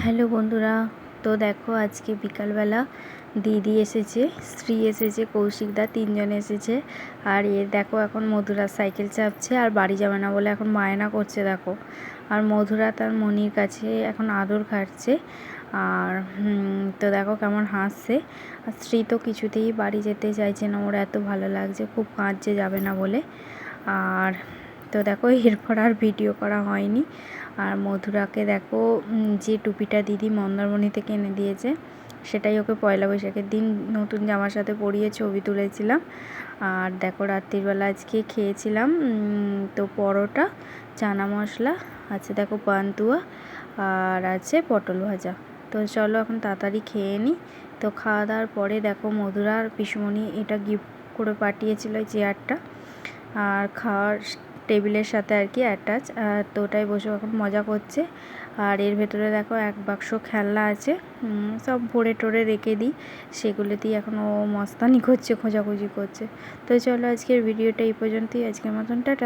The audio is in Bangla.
হ্যালো বন্ধুরা, তো দেখো আজকে বিকালবেলা দিদি এসেছে, স্ত্রী এসেছে, কৌশিকদা, তিনজন এসেছে। আর দেখো এখন মধুরা সাইকেল চাপছে আর বাড়ি যাবে না বলে এখন বায়না করছে দেখো। আর মধুরা তার মনির কাছে এখন আদর খাচ্ছে। আর তো দেখো কেমন হাসছে। আর স্ত্রী তো কিছুতেই বাড়ি যেতে চাইছে না, ওর এত ভালো লাগছে, খুব কাঁদছে যাবে না বলে। আর তো দেখো এরপর আর ভিডিও করা হয়নি। আর মধুরাকে দেখো যে টুপিটা দিদি মন্দারমণি থেকে এনে দিয়েছে, সেটাই ওকে পয়লা বৈশাখের দিন নতুন জামার সাথে পরিয়ে ছবি তুলেছিলাম। আর দেখো রাত্রিবেলা আজকে খেয়েছিলাম তো পরোটা, চানা মশলা আছে, দেখো পান্তুয়া আর আছে পটল ভাজা। তো চলো এখন তাড়াতাড়ি খেয়ে নিই। তো খাওয়া দাওয়ার পরে দেখো মধুরা আর পিসমণি এটা গিফট করে পাঠিয়েছিল এই চেয়ারটা, আর খাওয়ার টেবিলের সাথে আর কি অ্যাটাচ। তো ওটাই বসে এখন মজা করছে। আর এর ভেতরে দেখো এক বাক্স খেলনা আছে, সব ভরে টরে রেখে দিই, সেগুলোতেই এখন ও মস্তানি করছে, খোঁজাখুঁজি করছে। তো চলো আজকের ভিডিওটা এই পর্যন্তই, আজকের মতন টাটা।